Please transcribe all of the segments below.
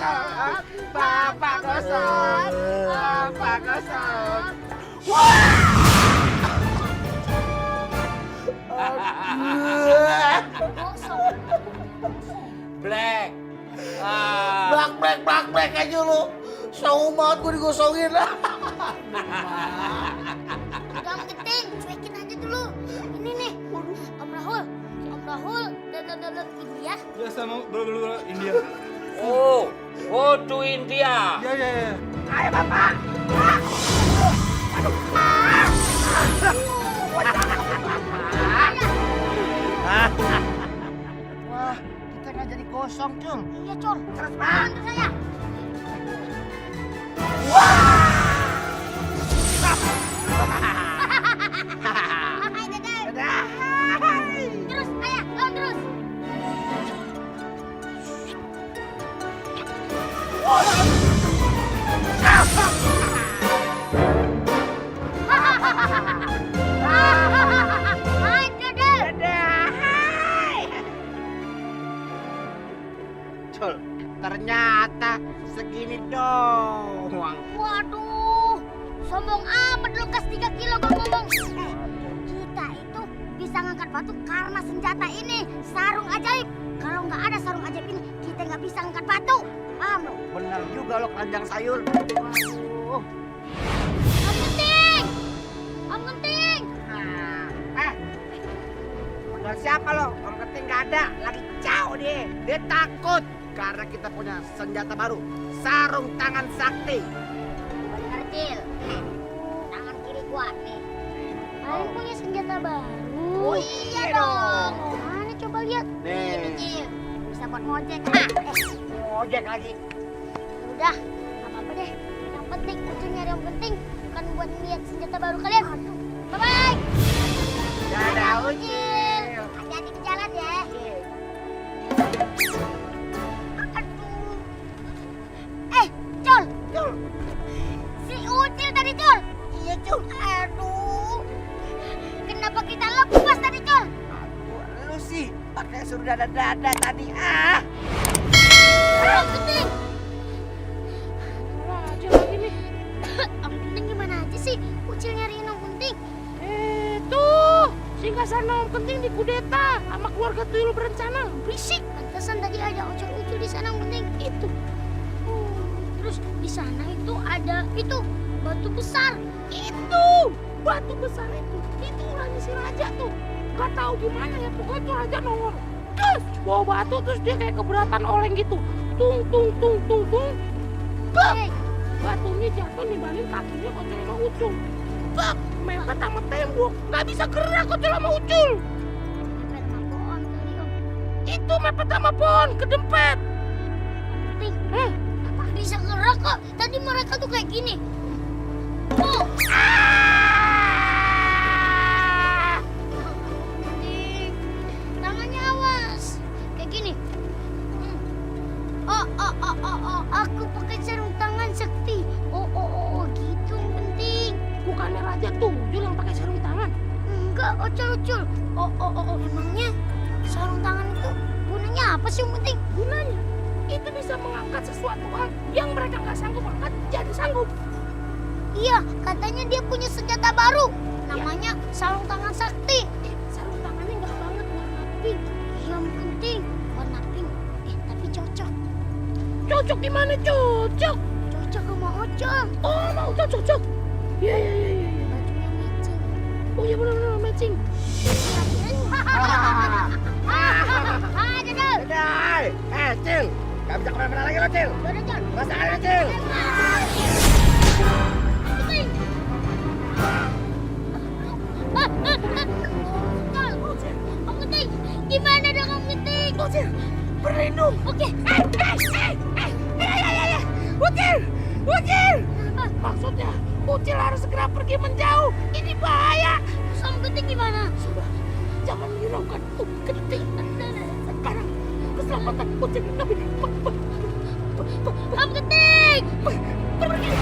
gosok, Bapak gosok, Bapak gosok. Black. Black aja lu. Saung banget gue digosongin lah. Udah Keting, cuekin aja dulu. Ini nih, Om Rahul, dan ini ya. Biasa mau dulu India. Oh, go to India. Ya. Ayo Bapak. Wah, kita nggak jadi kosong, Cul. Iya, Col. Terus, Pak. Bantu saya. Hai, Dedek. Dadah. Terus, ayah, lawan terus. Hai, Dedek. Cul, ternyata segini doang. Waduh, sombong amat lu kas 3 kilo kalau ngomong. Kita itu bisa ngangkat batu karena senjata ini, sarung ajaib. Kalau nggak ada sarung ajaib ini, kita nggak bisa ngangkat batu. Paham lu? Bener juga lo keranjang sayur. Waduh. Om Genting! Om Genting! Nah, modal siapa lo? Om Keting nggak ada, lagi jauh dia. Dia takut karena kita punya senjata baru, sarung tangan sakti. Bener, Cil. Tangan kiri gua nih. Kalian punya senjata baru? Oh, iya dong. Mana coba lihat? Nih. Ini, Cil. Bisa buat ngojek. Ojek lagi. Udah, apa-apa deh. Yang penting Ucil nyari Om Genting, bukan buat lihat senjata baru kalian. Bye-bye. Dadah, Ucil. Hati-hati di jalan ya. Aduh. Col. Cul. Si Ucil tadi, Col. Iya, Cul. Aduh. Kenapa kita lepas tadi, Col? Aduh, lu sih pakai suruh dada-dada tadi. Ah. Om Genting. Aja lagi nih. Om Genting gimana aja sih? Ucil nyariin Om Genting. Tuh, singgasana Om Genting dikudeta sama keluarga tuyul berencana. Berisik. Pantesan tadi ada ucil-ucil di sana, Om Genting. Itu. Terus di sana itu ada itu batu besar. Itu batu besar itu ulahnya si raja tuh. Gak tahu gimana ya, pokoknya tuh raja nongol. Terus bawa batu terus dia kayak keberatan oleng gitu. Tung. Bak! Batunya jatuh nimbangin kakinya Kocel sama Ucul. Bak! Mepet sama tembok. Gak bisa gerak Kocel sama Ucul. Mepet sama pohon kali, Om. Itu mepet sama pohon, kedempet. Genting. Apa bisa gerak kok? Tadi mereka tuh kayak gini. Oh. Genting. Tangannya awas. Kayak gini. Oh. Aku pakai sarung tangan sakti. Oh, gitu penting. Bukannya raja tuyul yang pakai sarung tangan. Enggak, Ucul. Oh. Emangnya sarung tangan itu gunanya apa sih yang penting? Gunanya itu bisa mengangkat sesuatu hal yang mereka nggak sanggup angkat jadi sanggup. Iya, katanya dia punya senjata baru. Namanya sarung tangan sakti. Sarung tangannya nggak banget warna pink. Yang penting warna pink. Tapi cocok. Cocok gimana cocok? Cocok sama Ucul. Oh mau cocok. Iya. Bajunya matching. Oh iya benar matching. Dadah. Dadah. Cil. Gak bisa kemana-mana lagi lo, Cil. Dadah, Cul. Rasakan, Cil. Penting. Cul. Om Genting, gimana dong Om Genting? Cil, berlindung. Oke. Ucil. Maksudnya Ucil harus segera pergi menjauh. Ini bahaya. Terus Om Genting gimana? Sudah, jangan hiraukan Genting. Sekarang keselamatan Ucil lebih Om Genting! pergi.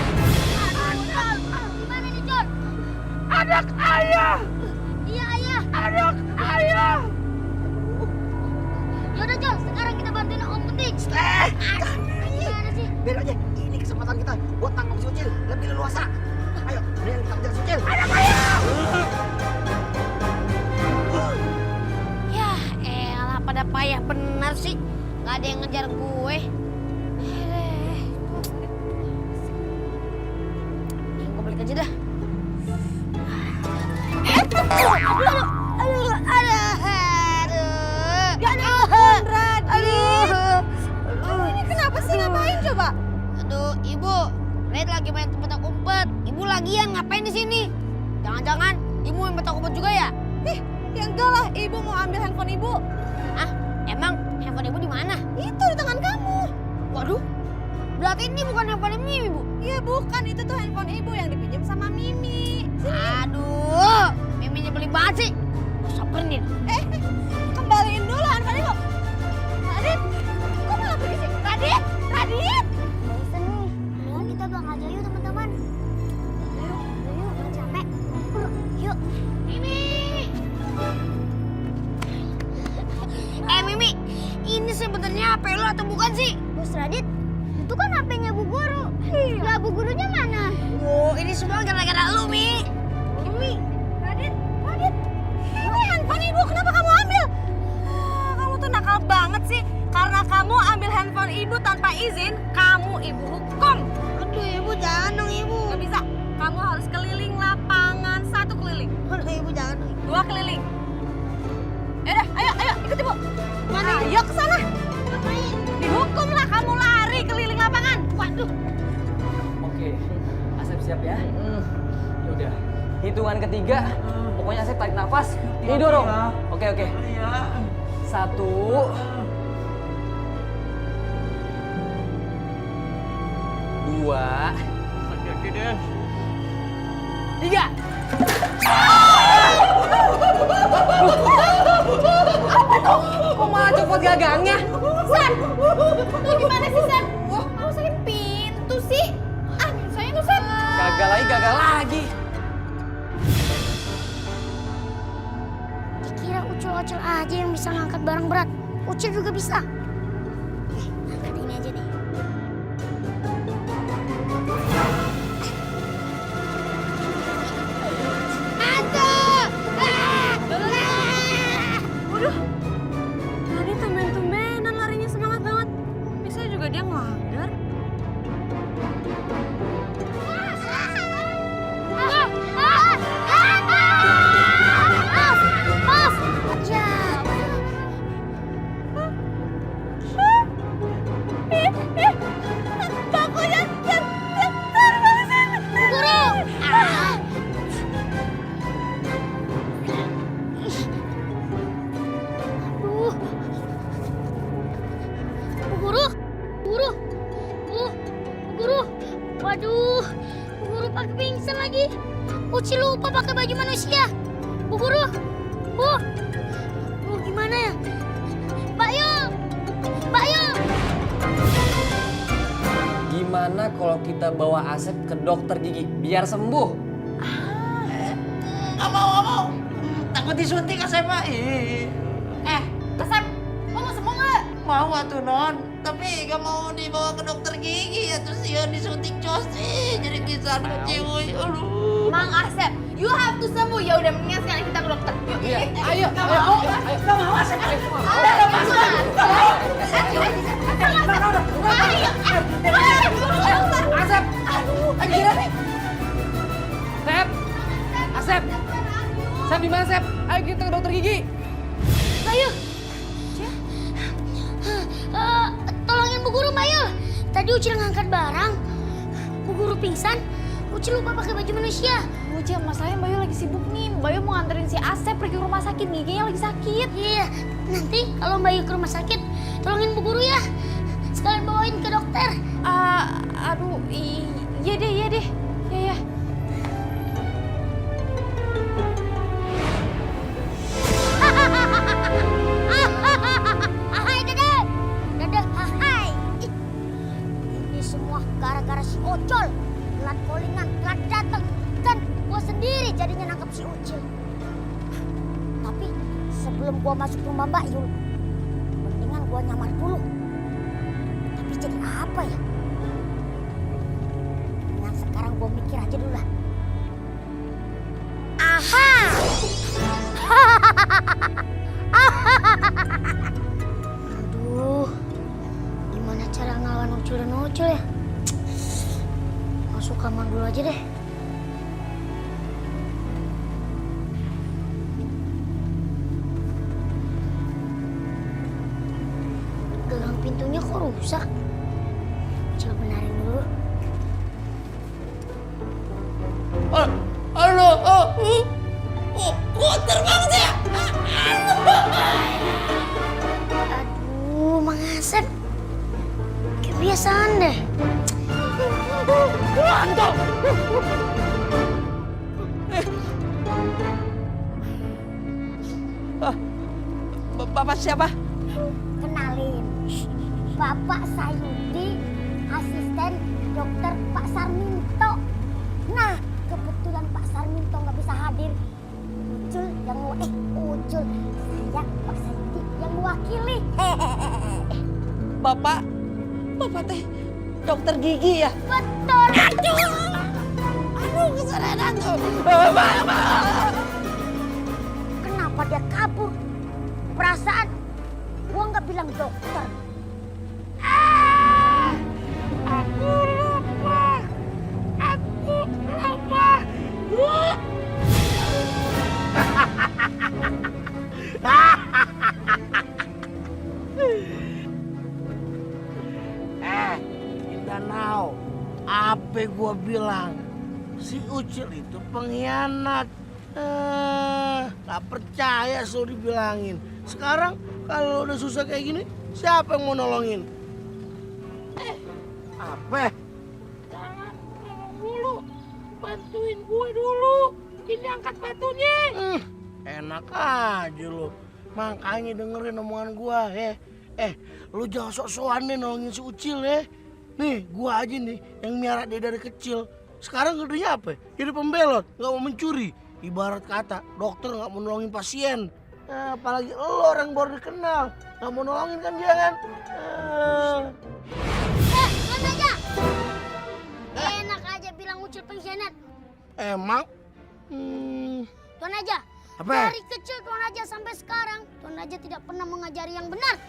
Gimana nih, Cul? Anak ayah. Iya, ayah. Anak ayah. Yaudah, Cul. Sekarang kita bantuin Om Genting. Gimana sih? lagi main petak umpet. Ibu lagian ngapain di sini? Jangan-jangan ibu main petak umpet juga ya? Ya enggak lah, ibu mau ambil handphone ibu. Ah, emang handphone ibu di mana? Itu di tangan kamu. Waduh, berarti ini bukan handphone Mimi, Bu. Iya bukan, itu tuh handphone ibu yang dipinjam sama Mimi. Aduh, Mimi nyebelin banget sih. Gak sabarin nih. Kembaliin dulu handphone ibu. Radit, kok malah pergi sih? Radit, Radit. Bosan nih. Mendingan kita bakal aja yuk teman-teman. Yuk, jangan capek. Yuk. Mimi. Mimi, ini sebenarnya HP lo atau bukan sih? Bos Radit, itu kan HP-nya Bu Guru. Lah Bu Gurunya mana? Oh, ini semua gara-gara lu, Mi. Mimi, Radit. Ini handphone ibu, kenapa kamu ambil? Kamu tuh nakal banget sih. Karena kamu ambil handphone ibu tanpa izin, kamu ibu hukum. Aduh, Ibu jangan dong, Ibu. Gak bisa, kamu harus keliling lapangan 1 keliling. Aduh, Ibu jangan dong. 2 keliling. Yaudah, ayo, ikut ibu. Mana? Ayo ke sana. Ngapain? Dihukum lah kamu lari keliling lapangan. Waduh. Oke, Asep siap ya? Yaudah, hitungan ketiga, pokoknya Asep tarik nafas, ini dorong. Oke. 1, 2, 3. Kok malah copot gagangnya? San, lu gimana sih San? Kamu sakit pintu sih. Saya tuh San. Gagal lagi. Dikira ucil-ucil aja yang bisa ngangkat barang berat. Ucil juga bisa. Angkat ini aja deh. Waduh. Tadi tumben-tumbenan larinya semangat banget. Biasanya juga dia ngelanggar. Waduh, Bu Guru pakai pingsan lagi. Uci lupa pakai baju manusia. Bu Guru, Bu gimana ya? Mbak Yul. Gimana kalau kita bawa Asep ke dokter gigi biar sembuh? Nggak mau. Takut disuntik Asep, Pak. Asep, lo mau sembuh nggak? Mau atuh non, tapi gak mau dibawa ke dokter gigi ya, terus dia disuntik josi jadi kisah ciuy. Aduh. Mang Asep, you have to sembuh. Ya udah mendingan sekarang kita ke dokter. Yuk. Ayo. Gak mau Asep. Asep. Gila nih. Asep. Asep di mana Asep? Ayo kita ke dokter gigi. Ayo. Tolongin Bu Guru, Mbak Yul. Tadi Uci ngangkat barang. Bu Guru pingsan. Uci lupa pakai baju manusia. Uci, masalahnya Mbak Yu lagi sibuk nih. Mbak Yu mau nganterin si Asep pergi ke rumah sakit. Giginya lagi sakit. Iya, nanti kalau Mbak Yu ke rumah sakit, tolongin Bu Guru ya. Sekalian bawain ke dokter. Aduh, iya deh. Ya. Hai Dede. Hai. Ini semua gara-gara si Ocol. Telat callingan, telat datang. Kan gua sendiri jadinya nangkep si Ucil. Tapi sebelum gua masuk rumah Mbak Yul, mendingan gua nyamar dulu. Tapi jadi apa ya? Nah sekarang gua mikir aja dulu lah. Aha! Aduh, gimana cara ngelawan Ucil dan Ocol ya? Masuk kamar dulu aja deh. Gagang pintunya kok rusak? Coba benerin dulu. Aduh, Mang Asep. Kebiasaan deh. Bapak siapa? Kenalin, Bapak Sayudi, asisten dokter Pak Sarminto. Nah, kebetulan Pak Sarminto nggak bisa hadir. Ucul, saya Pak Sayudi yang mewakili. Bapak teh dokter gigi ya? Betul. Aduh, keserenan tuh. Kenapa dia kabur? Perasaan gua nggak bilang dokter. Aku lupa. Indanau, apa gua bilang? Si Ucil itu pengkhianat. Gak percaya so dibilangin. Sekarang kalau udah susah kayak gini, siapa yang mau nolongin? Apa? Jangan tolong dulu. Bantuin gue dulu. Ini angkat batunya. Enak aja lo. Makanya dengerin omongan gua, lu jangan sok-sokan deh nolongin si Ucil ya. Nih, gua aja nih yang miara dia dari kecil. Sekarang gedenya apa? Jadi pembelot, nggak mau mencuri. Ibarat kata, dokter nggak mau nolongin pasien. Apalagi lo orang baru dikenal, nggak mau nolongin kan dia kan? Tuan aja. Enak aja bilang Ucil pengkhianat. Emang? Tuan aja. Apa? Dari kecil Tuan Raja sampai sekarang, Tuan Raja tidak pernah mengajari yang benar.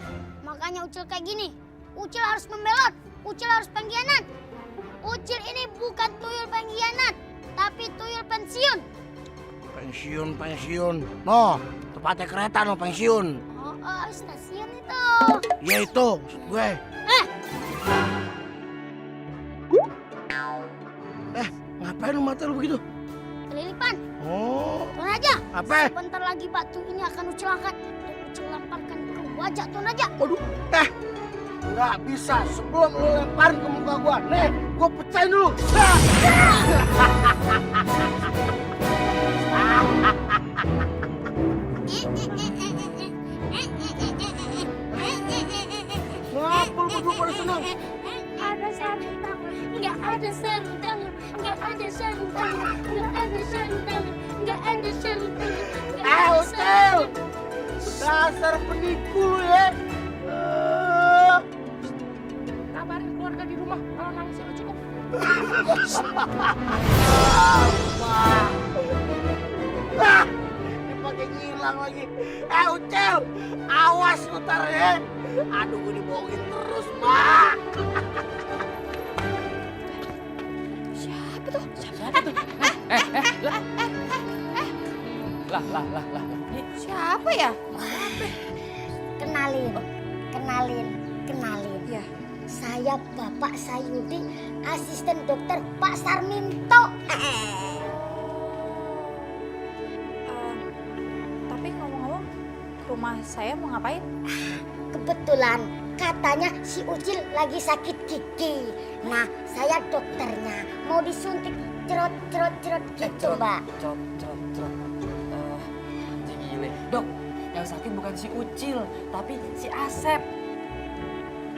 Makanya Ucil kayak gini. Ucil harus membelot, Ucil harus pengkhianat. Ucil ini bukan tuyul pengkhianat, tapi tuyul pensiun. Pensiun. No, tepatnya kereta no pensiun. Oh, stasiun itu. Ya itu, gue. Ngapain lu mata lu begitu? Kelilipan. Oh, Tuan Raja, apa? sebentar lagi batu ini akan Ucil angkat dan Ucil lemparkan ke wajah Tuan Raja. Waduh, nggak bisa. Sebelum lu lemparin ke muka gua, nih, gua pecahin dulu. Ngapa lu berdua pada senang? Ada sarung tangan, nggak ada sarung tangan, nggak ada sarung tangan, nggak ada sarung tangan, nggak ada sarung tangan, nggak ada Ucil! sarung. Dasar penipu lu ya. Kabarin keluarga di rumah kalau nangisnya udah cukup. Ini pakai ngilang lagi. Ucil, awas utar ya. Aduh, gue dibohongin terus, Mak. Lah. Siapa ya? Kenalin. Ya. Saya Bapak Sayudi, asisten dokter Pak Sarminto. Tapi ngomong-ngomong, ke rumah saya mau ngapain? Kebetulan katanya si Ucil lagi sakit gigi. Nah, saya dokternya mau disuntik cerot gitu, Mbak. Gile. Dok, yang sakit bukan si Ucil, tapi si Asep.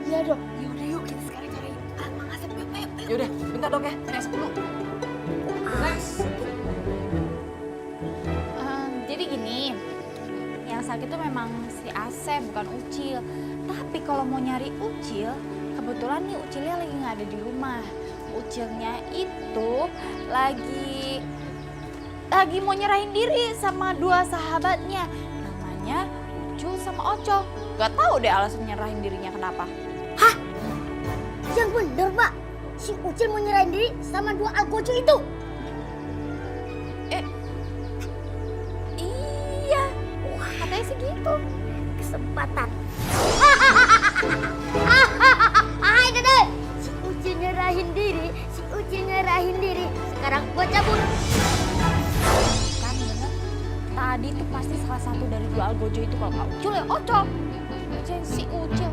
Iya, Dok. Yaudah yuk, kita sekarang cari Mang Asep. Yuk. Yaudah, bentar dok ya, ini Asep dulu. Jadi gini, yang sakit itu memang si Asep bukan Ucil. Tapi kalau mau nyari Ucil, kebetulan nih Ucilnya lagi nggak ada di rumah. Ucilnya itu lagi mau nyerahin diri sama dua sahabatnya, namanya Ucul sama Ocol. Gak tahu deh alasan nyerahin dirinya kenapa. Hah? Yang bener, Mbak. Si Ucil mau nyerahin diri sama dua algojo itu. Iya, katanya sih gitu. Kesempatan. Hai, Dede. Si Ucil nyerahin diri. Sekarang gua cabut. Kan bener, Tadi tuh pasti salah satu dari dua algojo itu kalau nggak Ucil ya Ocol. Jangan si Ucil.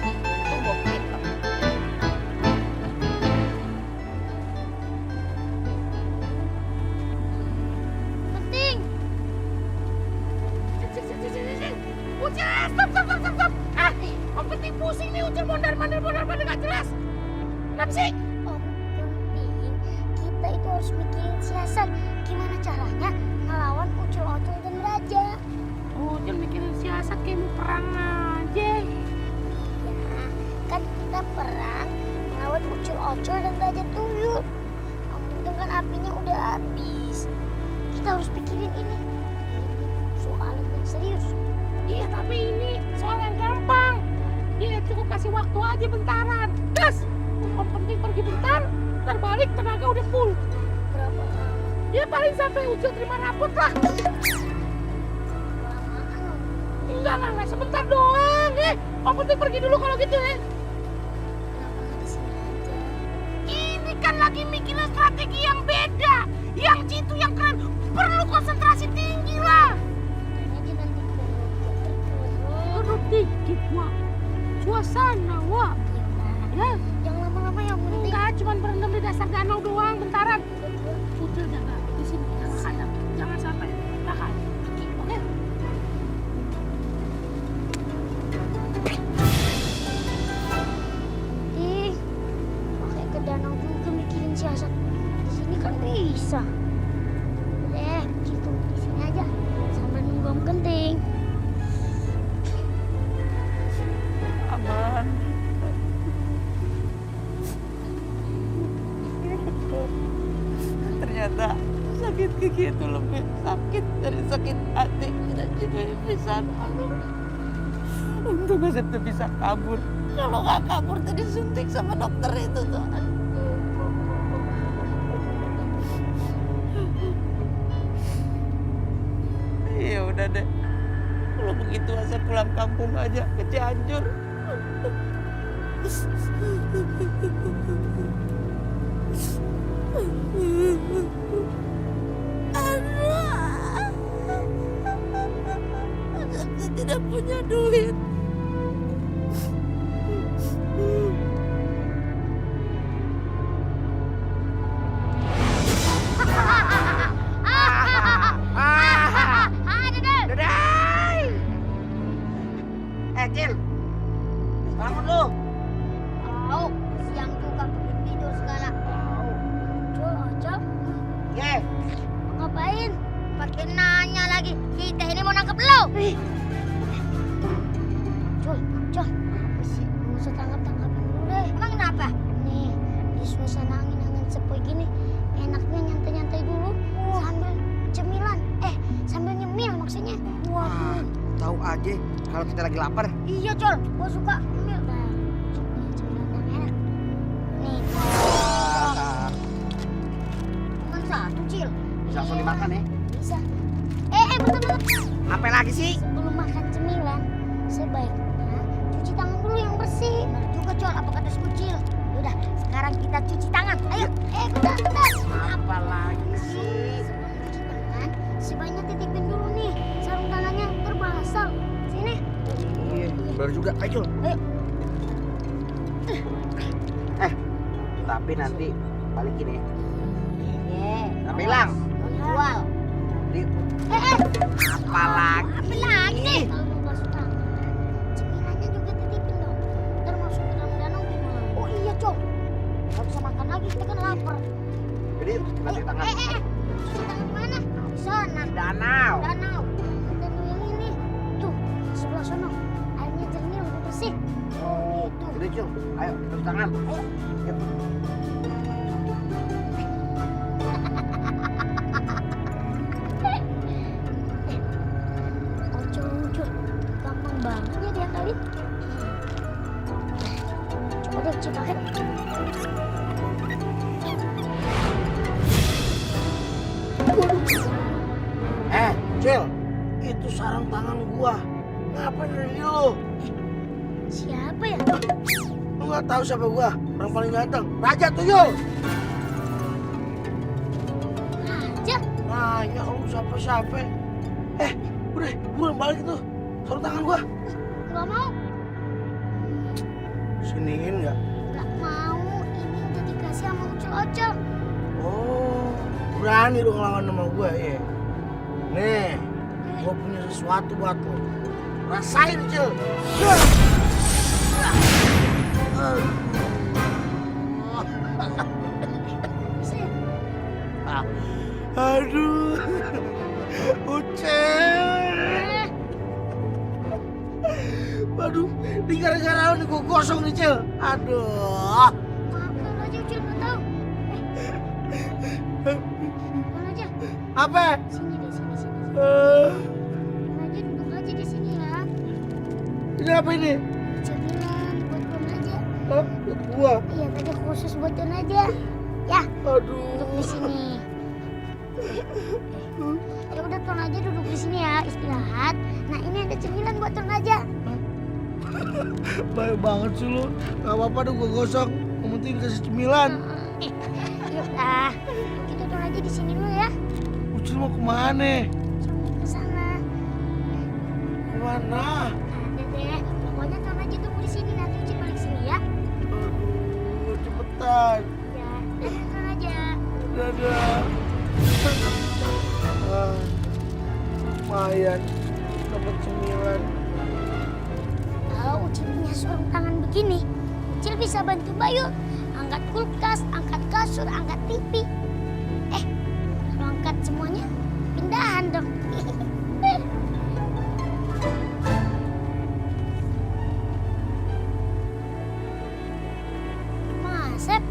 Itu gue kita. Penting. Ucil, stop. Om penting pusing nih Ucil mondar-mandir gak jelas. Kenapa sih? Om penting kita itu harus mikirin siasat. Gimana caranya ngelawan Ucil-Ocol dan Raja. Ucil mikirin siasat kayak mau perang aja. Ya, kan kita perang ngelawan Ucil-Ocol dan Raja Tuyul. Om Untung kan apinya udah habis. Kita harus pikirin ini. Ini soal yang serius. Iya tapi ini soal yang gampang. Iya cukup kasih waktu aja bentaran. Gas! Om penting pergi bentar, ntar balik tenaga udah full. Berapa lama? Ya paling sampai Ucil terima rapot lah. Kelamaan Om. Enggak lah, sebentar doang. Om penting pergi dulu kalau gitu ya. Kenapa nggak di sini aja? Ini kan lagi mikirin strategi yang beda. Yang jitu yang keren. Perlu konsentrasi tinggi lah. Aja nanti terkurung. Perlu dikit, Wak. Suasana, Wak. Ya, Jangan lama-lama yang penting. enggak cuma berendam di dasar danau doang bentaran. Ucil jaga di sini. Jangan sampai nakal. Oke? Ih, pakai ke danau juga mikirin siasat. Di sini kan bisa. Gitu di sini aja sambil nunggu Om Genting. Aman. Ternyata sakit gigi itu lebih sakit dari sakit hati. Kita jadi bisa lalu. Untung Asep tuh bisa kabur. Kalau nggak kabur tadi suntik sama dokter itu tuh. Iya udah deh. Kalau begitu Asep pulang kampung aja ke Cianjur. Saya tidak punya duit. Cil, bangun lu. Oh, siang juga bikin tidur segala. Ocol, Ye, ngapain? Pakai nanya lagi. Kita ini mau nangkep lo. Col, apa sih? Nggak usah tangkap-tangkapan dulu deh. Emang kenapa? Nih, di suasana angin-angin sepoi gini, enaknya nyantai-nyantai dulu sambil cemilan. Sambil nyemil maksudnya. Wah, Tahu aja kalau kita lagi lapar. iya Col, gua suka nyemil. Nah, cemilan yang enak. Nih, cuma satu Cil. Bisa langsung dimakan ya. Bisa. Bentar. Apa lagi sih? Sebelum makan cemilan, sebaiknya cuci tangan dulu yang bersih. Benar juga Col, apa kata Skucil. Yaudah, sekarang kita cuci tangan. Ayo, bentar. Apa lagi sih? Sebelum cuci tangan, sebaiknya titipin dulu nih sarung tangannya terbasah. Sini. Iya, benar juga. Ayo. Tapi nanti balikin ya. Sampai hilang. Jual. Di Apa lagi sih? Kalau mau basuh tangan, cemilannya juga titipin dong. Ntar masuk ke dalam danau gimana? Oh iya Col, nggak bisa makan lagi, kita kan lapar. jadi kita cuci tangan. Cuci tangan mana? Di sana. Danau. Danau yang ini tuh sebelah sana airnya jernih udah bersih. Oh gitu. Jadi Cil, ayo kita cuci tangan. Ayo. Yuk. Ocol gampang banget ya diakalin. Coba deh cuci pakai. Cil, itu sarung tangan gua. Ngapain dari lu? Siapa ya? Lu nggak tahu siapa gua? Orang paling ganteng, Raja Tuyul. Raja. Nanya lu siapa-siapa? Udah, buruan balik itu. Sarung tangan gua. Gak mau. Siniin nggak? Gak mau. Ini udah dikasih sama Ucil. Oh, berani lu ngelawan sama gua ya. Nih, gua punya sesuatu buat lo. Rasain, Cil. Aduh, Ucil. Waduh, ini gara-gara lu nih gua gosong nih, Cil. Aduh. Maafkan aja Ucil, gak tau. Maafkan aja. Apa? Sini deh, sini. Eh, Aja duduk aja di sini ya. ini apa ini? Cemilan buat Don aja. Hah? Buat gua. Iya, tadi khusus buat Don aja. Ya, Aduh. duduk di sini. Ya udah Ton aja duduk di sini ya, istirahat. Nah, ini ada cemilan buat Ton aja. Baik banget sih lu. Gak apa-apa deh gua gosong. Yang penting dikasih cemilan. Yuk dah. Kita Ton aja di sini dulu ya. Ucil mau kemana? Ke sana. Kemana? Ada deh. Pokoknya Ton aja tunggu di sini, nanti Ucil balik sini ya. Aduh, cepetan. Ya, dadah Ton aja. Dadah. Ah, lumayan. Dapat cemilan. Kalau Ucil punya sarung tangan begini, Ucil bisa bantu Bayu angkat kulkas, angkat kasur, angkat TV. Kalau angkat semuanya, pindahan dong. Mang Asep,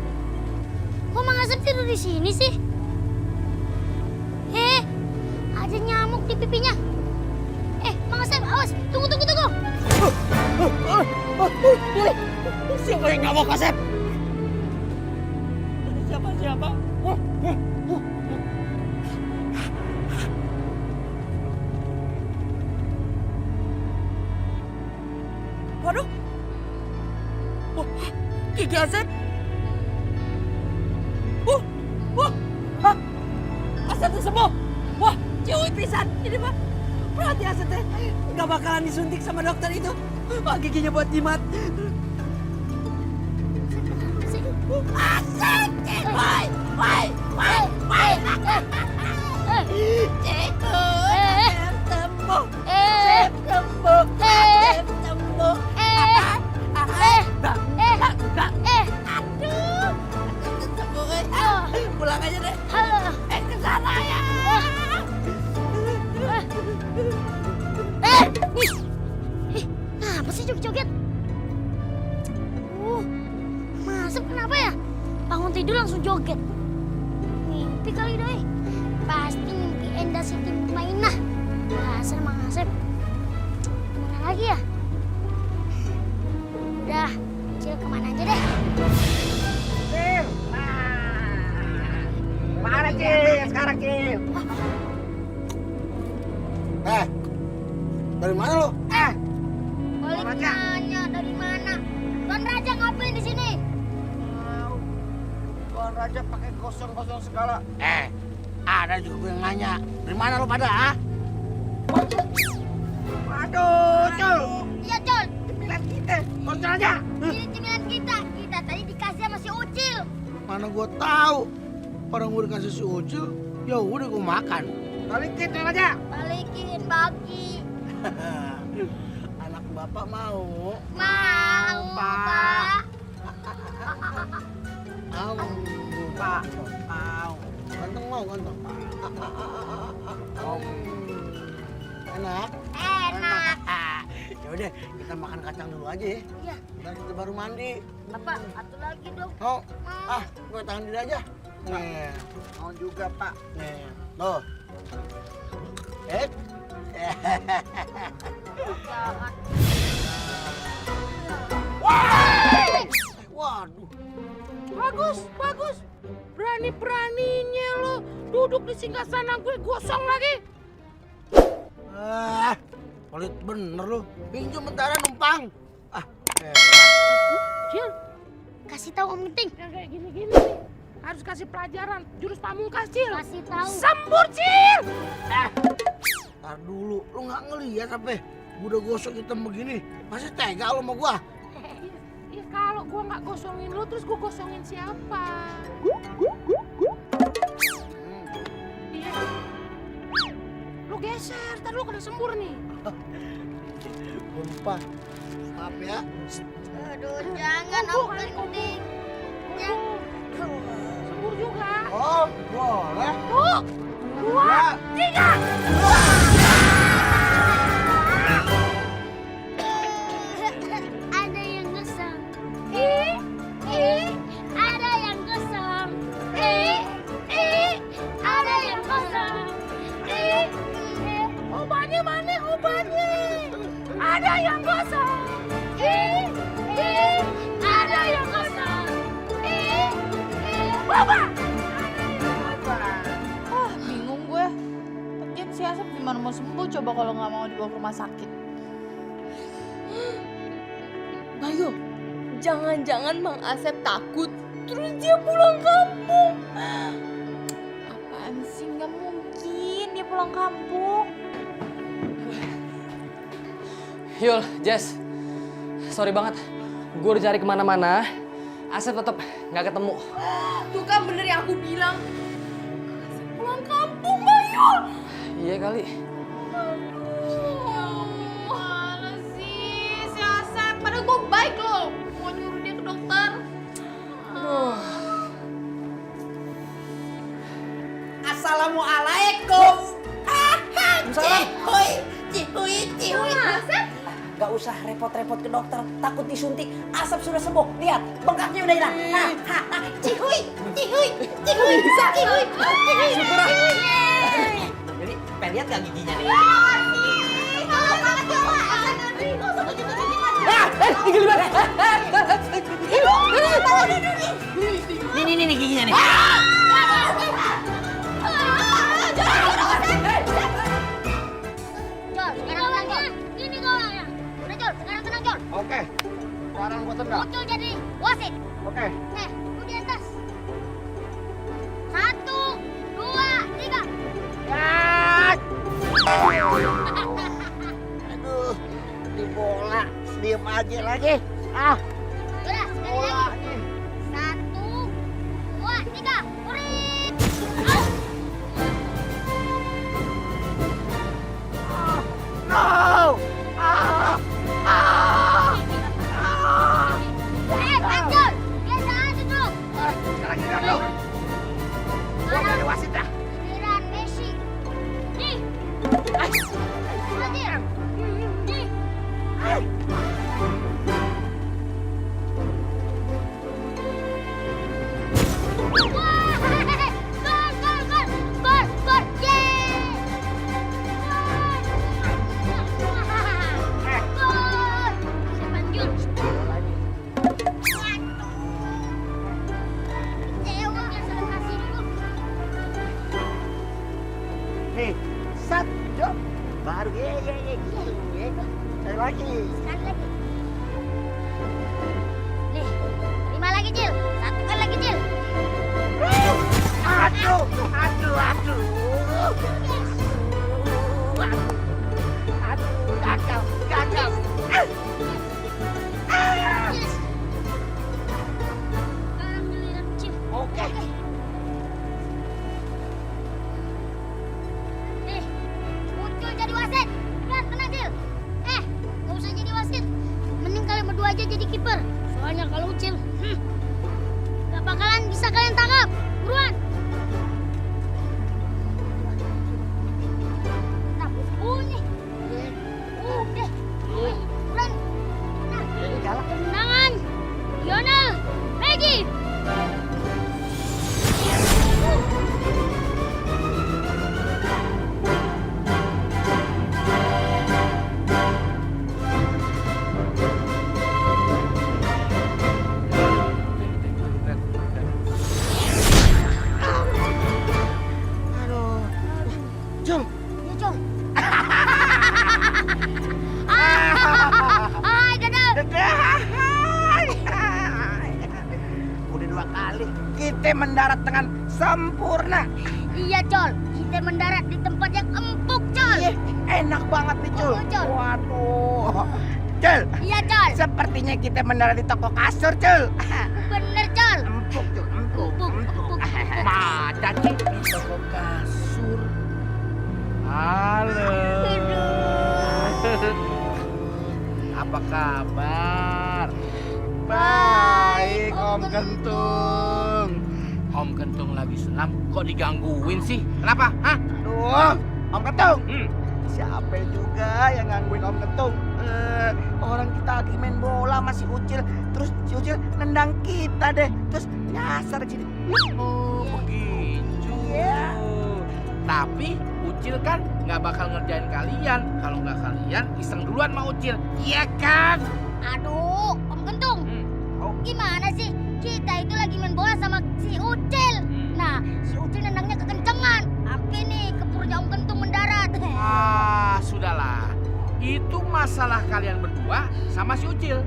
kok Mang Asep tidur di sini sih? Ada nyamuk di pipinya. Mang Asep, awas, tunggu. Siapa yang nggak mau Kasep? Siapa? Waduh. Wah, Kiki Asep. Hah? Asep tuh sembuh. Wah, ciut pisan. Ini mah berarti Asep teh nggak bakalan disuntik sama dokter itu. Wah, giginya buat jimat. Asep, Cikoy, woi. Cikoy, sembuh. Aduh, sembuh. Pulang aja deh. Halo. Ke sana ya. Apa sih joget-joget? Masuk kenapa ya? Bangun tidur langsung joget. Mimpi kali doi. Pasti mimpi Enda Siti Mainah. Dasar Mang Asep. Gimana lagi ya? Udah, Cil kemana aja deh. Mana Cil? Sekarang Cil. Dari mana lo? Balik nanya dari mana? Tuan Raja ngapain di sini? Tuan Raja pakai gosong-gosong segala. Ada juga gue yang nanya. Dari mana lo pada, ah? Aduh, Cul. Iya, Col. Cemilan kita. Gosong aja. Ini cemilan kita. Kita tadi dikasih sama si Ucil. Mana gue tahu. Orang gue dikasih si Ucil, ya udah gue makan. Balikin Tuan Raja. Balikin, bagi. Anak bapak mau. Mau, Pak. Pak. Mau. Ganteng mau, ganteng. Enak. Enak. Ya udah, kita makan kacang dulu aja ya. Iya, Ntar kita baru mandi. Bapak, satu lagi dong. Mau? Gue tangan diri aja. Nih, Mau juga, Pak. nih. Tuh. Waduh. Bagus. Berani-beraninya lo duduk di singgasana gue gosong lagi. Pelit bener lu. Pinjam bentaran numpang. Cil, Kasih tahu Om Genting. yang kayak gini-gini nih harus kasih pelajaran jurus pamungkas, Cil. Kasih tahu. Sembur, Cil. Ntar dulu, lu nggak ngeliat apa? Gua udah gosok hitam begini, masih tega lu sama gua? Ya kalau gua nggak gosongin lu, terus gua gosongin siapa? Iya. Lu geser, ntar lu kena sembur nih. Gua lupa. Maaf ya. Aduh, jangan Kumpul Om kali, Genting. Sembur juga. Oh, boleh. Tuh, 2, 3. Ada yang gosong. Ada yang gosong. Ada yang gosong. Obatnya mana obatnya? Ada yang gosong. Ada yang gosong. Bapak. Ah, bingung gue. Lagian si Asep gimana mau sembuh coba kalau nggak mau dibawa ke rumah sakit. Bayu, jangan-jangan Mang Asep takut terus dia pulang kampung. Apaan sih? Nggak mungkin dia pulang kampung. Yul, Jess, sorry banget. Gue udah cari kemana-mana, Asep tetap nggak ketemu. Tuh kan bener yang aku bilang. Asep pulang kampung, Bayu. Iya kali. Mana sih si Asep? Padahal gue baik loh. Mau nyuruh dia ke dokter. Assalamualaikum. Cihuy. Asep? Gak usah repot-repot ke dokter, takut disuntik. Asap sudah sembuh, lihat bengkaknya udah hilang. Cihuy. Jadi pengen lihat gak giginya nih? Gigi libat. Nih giginya nih. Jol, sekarang tenang Jol. Ini golnya. Udah Jol, sekarang tenang Jol. Oke. Sekarang gua tendang. Muncul jadi wasit. Oke. Lu di atas. 1, 2, 3. Aduh, di bola. Diem aja lagi. Ah. Udah, sekali lagi. 1, 2, 3. Urit. No! Jol, biasa aja dulu. Sekarang giliran lo. Gua jadi wasit dah. Giliran Messi. Nih. Hadir. Nih. Wah, gol, yeay. Gol. Siapa Jul? Cewek biasa lu kasih dulu. Nih, sat, jom. Baru ye. Sekali lagi. Sekali lagi. Nih, 5 lagi, Jil. 1 kali lagi, Jil. Aduh. Gagal. Yes. Sekarang giliran Jil. Oke. Nih, muncul jadi wasit. Udah, tenang, Jil. Gak usah jadi wasit. Mending kalian berdua aja jadi kiper. Soalnya kalau Ucil, gak bakalan bisa kalian tangkap. Buruan. Nah, bunyi. Udah. Buruan. Nah, tendangan. Lionel Messi. Jom. Ya, Jom. Hai, Dadang. Udah 2 kali kita mendarat dengan sempurna. Iya, Col. Kita mendarat di tempat yang empuk, Col. enak banget nih Cul. Oh, Cul. Waduh. Cul, Iya, Col. sepertinya kita mendarat di toko kasur Cul. Bener, Col. Empuk Cul, empuk. Empuk. Mada sih di toko kasur. Halo. Apa kabar? Baik, Om Kentung. Om Kentung lagi senam, kok digangguin sih? Kenapa? Hah? Aduh, Om Kentung. Siapa juga yang gangguin Om Kentung? Orang kita lagi main bola masih Ucil, terus si Ucil nendang kita deh, terus nyasar di sini. Oh, begitu. Iya. Tapi Ucil kan nggak bakal ngerjain kalian. Kalau nggak kalian iseng duluan sama Ucil, iya kan? Aduh, Om Kentung. Gimana sih? Kita itu lagi main bola sama si Ucil. Nah, si Ucil nendangnya kekencengan. Sampai nih ke perutnya Om Kentung mendarat. Ah, sudahlah. Itu masalah kalian berdua sama si Ucil.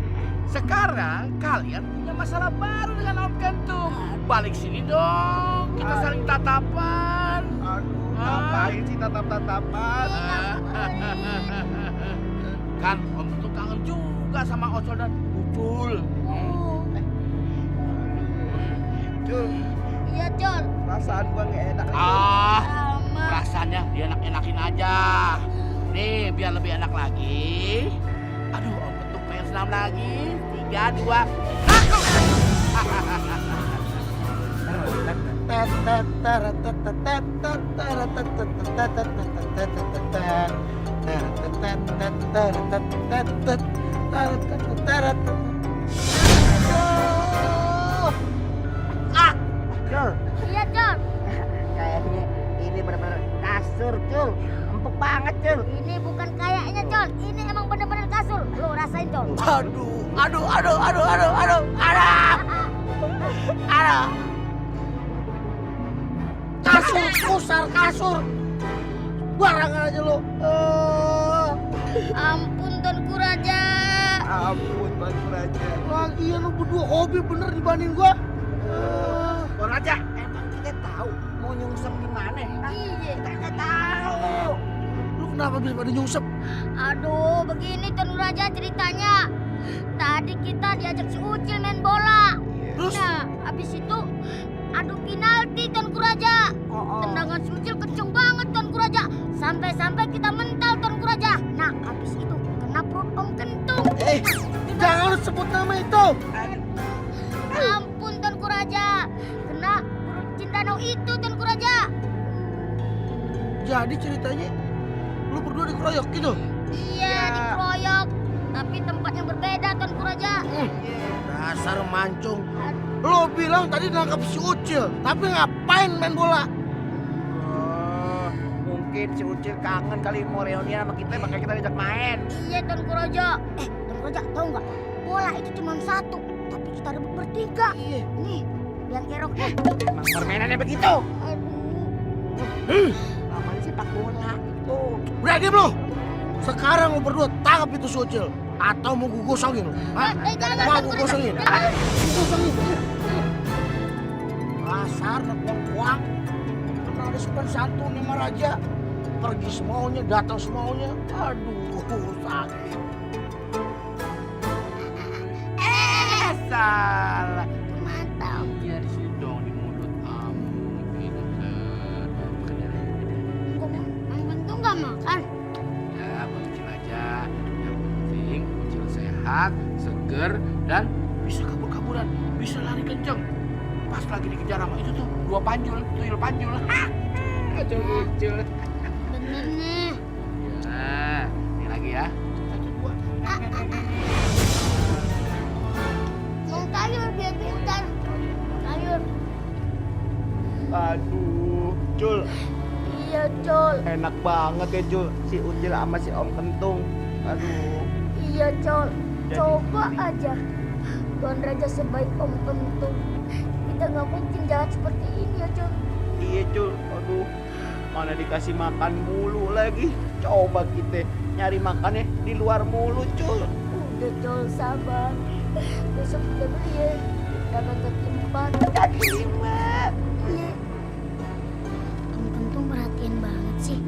Sekarang kalian punya masalah baru dengan Om Kentung. Balik sini dong. Kita saling tatapan. Aduh, ngapain sih tatap-tatapan? Kan Om Kentung kangen juga sama Ocol dan Ucul. Cul, Iya, Col. perasaan gua nggak enak. Sama. Perasaannya dienak-enakin aja. Nih, biar lebih enak lagi. Aduh, Om Kentung pengen senam lagi. 3, 2, Cul, Iya, Col. kayaknya ini benar-benar kasur Cul, empuk banget Cul. Ini bukan kayaknya, Col. Ini emang bener-bener kasur. Lo rasain, Col. Aduh. Kasur, pusar kasur. Barangan aja lo. Ampun, Tuanku Raja. Ampun, Bang Raja. Lagian lo berdua hobi bener dibanding gua. Bang Raja, emang kita tahu mau nyungsep di mana? Iya. Kita nggak tahu. Lu kenapa bisa pada nyungsep? Aduh, begini Tuanku Raja ceritanya. Tadi kita diajak si Ucil main bola. Terus? Nah, habis itu adu penalti Tuanku Raja. Tendangan si Ucil kenceng banget Tuanku Raja. Sampai-sampai kita mental Tuanku Raja. Nah, habis itu kena perut Om Kentung. Jangan sebut nama itu. Ampun Tuanku Raja. Kena perut Cindanau itu Tuanku Raja. Jadi ceritanya lu berdua dikeroyok gitu. Iya, dikeroyok. Tapi tempat yang berbeda Tuanku Raja. Dasar mancung. Lo bilang tadi nangkap si Ucil, tapi ngapain main bola? Mungkin si Ucil kangen kali mau reunian sama kita, makanya kita ajak main. Iya Tuanku Raja. Tuanku Raja tahu nggak? Bola itu cuma satu, tapi kita rebut bertiga. Nih, lihat keroknya. Emang permainannya begitu. Aduh. Namanya sepak bola itu. Udah diem lo. Sekarang lo berdua tangkap itu si Ucil. Atau mau gue gosongin lo? Hah? Jangan, Mau Tuanku gue Raja. gosongin? Jangan. Gosongin. Dasar kuang. Karena ada sopan santun sama raja. Pergi semaunya, datang semaunya. Aduh, sakit. Salah. Mantap. Ya di sini dong, di mulut kamu. Gitu kan. Makan ya. Kok Om Kentung nggak makan? Ya, buat Ucil aja. Yang penting Ucil sehat, seger, dan bisa kabur-kaburan. Bisa lari kenceng. Pas lagi dikejar sama itu tuh, 2 panjul, tuyul panjul. Ucil. Bener nih. Ya, ini lagi ya. Satu, 2. Mau sayur biar pintar. Sayur. Aduh, Cul, Iya, Col. enak banget ya Cul, si Ucil sama si Om Kentung. Aduh, Iya, Col. Jadi Coba begini. aja. Tuan Raja sebaik Om Kentung. Kita nggak mungkin jahat seperti ini ya, Col. iya Cul, aduh, mana dikasih makan mulu lagi. Coba kita nyari makannya di luar mulu Cul. Udah, Col, sabar. Besok kita beli ya. Dapat kaki 4. Kaki 5. Iya. Om Kentung perhatian banget sih.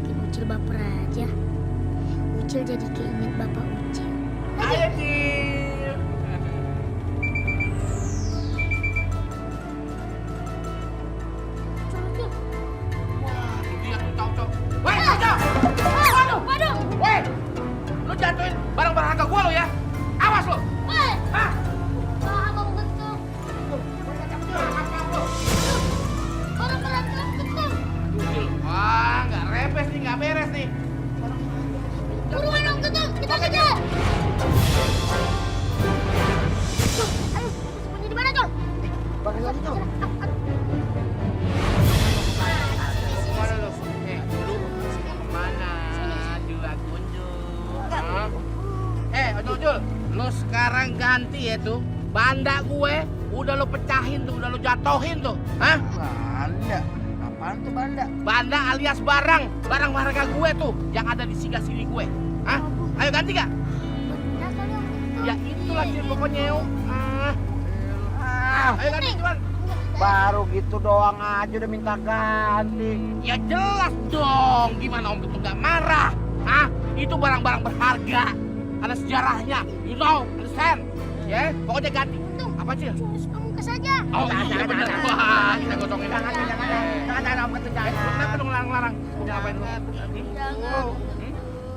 Bikin Ucil baper aja. jadi keinget Bapak Ucil. Ayo, Cil. Wah, itu dia tuh cowok. Weh, cowok. Waduh. Weh, lu jatuhin barang berharga gua lo ya. Awas lo. Hah? Abang betul. Barang-barang betul. Wah, nggak repes nih, nggak beres nih. Buruan Om Ketum, kita kejar. Ayo, sembunyi di mana, Col? Balik lagi tuh. Kemana lu? Lu kemana? Juga kunjung. Ojol, lu sekarang ganti ya tuh. Banda gue udah lu pecahin tuh, udah lu jatohin tuh. Hah? Banda. Apaan tuh banda? Banda alias barang harga gue tuh yang ada di singgah sini gue. Hah? Ayo ganti gak? Benar kali Om Ketum. Ya itulah Cil pokoknya yuk. Ayo ganti cuman. Baru gitu doang aja udah minta ganti. Ya jelas dong. Gimana Om Ketum gak marah? Hah? Itu barang-barang berharga. Ada sejarahnya. You know, understand? Ya, pokoknya ganti. Apa sih? Cus pemungkas saja. Oh iya bener. Wah, kita gosongin. Jangan Om Ketum jangan. Kenapa dong larang-larang? Mau ngapain lu? Jangan.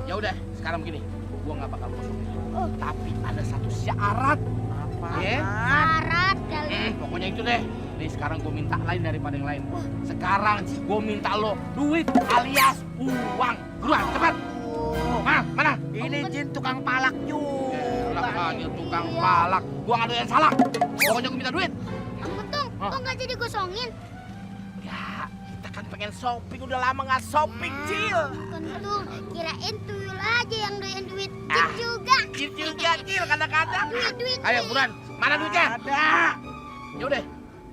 Ya udah, sekarang begini. Gua nggak bakal kosongin. Tapi ada satu syarat. Apa? Ya? Syarat kali. Pokoknya itu deh. Nih sekarang gue minta lain daripada yang lain. Sekarang gue minta lo duit alias uang. Buruan, cepat. Mana? Ini Jin tukang palak juga. Elah aja tukang palak. Gua nggak ada yang salah. Pokoknya gue minta duit. Om Ketum, kok nggak jadi gosongin? Ya, kita kan pengen shopping. Udah lama nggak shopping, Cil. Kentung, kirain tuyul aja yang doyan duit. Jin juga. Cil juga, Cil. Kadang-kadang. Duit. Ayo, buruan. Mana duitnya? Ada. Ya udah.